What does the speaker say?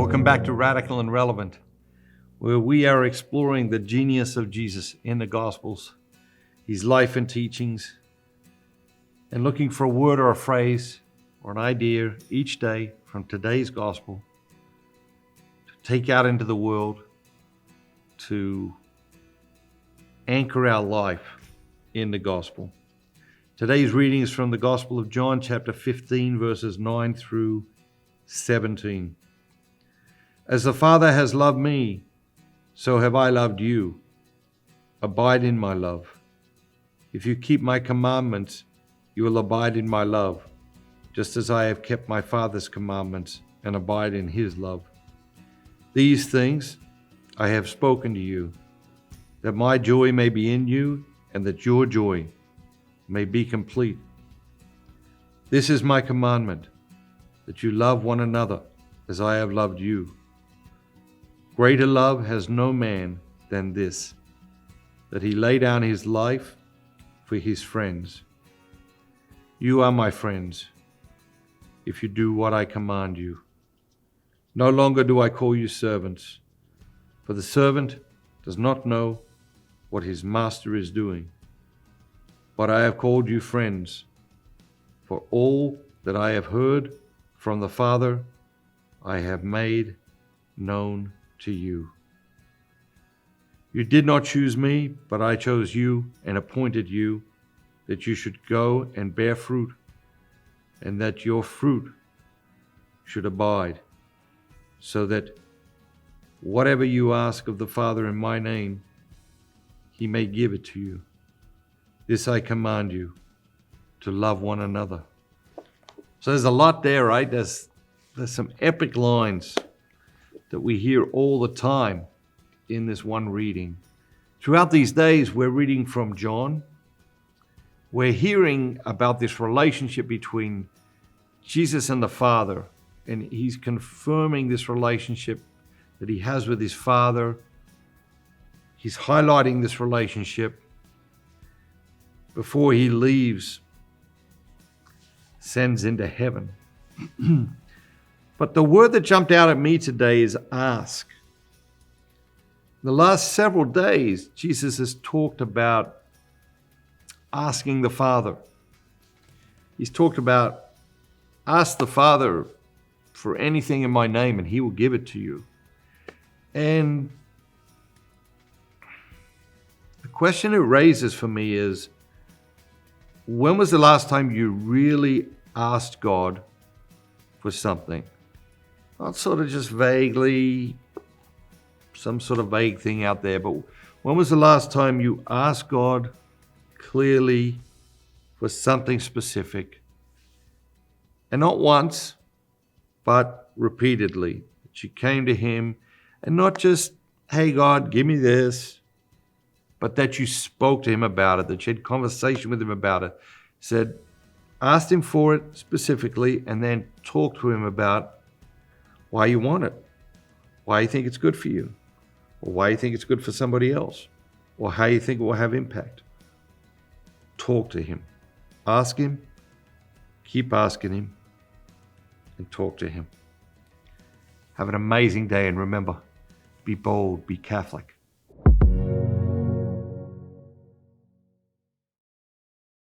Welcome back to Radical and Relevant, where we are exploring the genius of Jesus in the Gospels, his life and teachings, and looking for a word or a phrase or an idea each day from today's Gospel to take out into the world to anchor our life in the Gospel. Today's reading is from the Gospel of John, chapter 15, verses 9 through 17. As the Father has loved me, so have I loved you. Abide in my love. If you keep my commandments, you will abide in my love, just as I have kept my Father's commandments and abide in his love. These things I have spoken to you, that my joy may be in you and that your joy may be complete. This is my commandment, that you love one another as I have loved you. Greater love has no man than this, that he lay down his life for his friends. You are my friends, if you do what I command you. No longer do I call you servants, for the servant does not know what his master is doing. But I have called you friends, for all that I have heard from the Father I have made known to you. You did not choose me, but I chose you and appointed you that you should go and bear fruit, and that your fruit should abide, so that whatever you ask of the Father in my name, he may give it to you. This I command you, to love one another. So there's a lot there, right? There's some epic lines that we hear all the time in this one reading. Throughout these days, we're reading from John. We're hearing about this relationship between Jesus and the Father, and he's confirming this relationship that he has with his Father. He's highlighting this relationship before he leaves, sends into heaven. But the word that jumped out at me today is ask. The last several days, Jesus has talked about asking the Father. He's talked about ask the Father for anything in my name and he will give it to you. And the question it raises for me is, when was the last time you really asked God for something? Not sort of just vaguely, some sort of vague thing out there, but when was the last time you asked God clearly for something specific? And not once, but repeatedly. That you came to him and not just, hey God, give me this, but that you spoke to him about it, that you had conversation with him about it, said, asked him for it specifically, and then talked to him about why you want it, why you think it's good for you, or why you think it's good for somebody else, or how you think it will have impact. Talk to him. Ask him, keep asking him, and talk to him. Have an amazing day, and remember, be bold, be Catholic.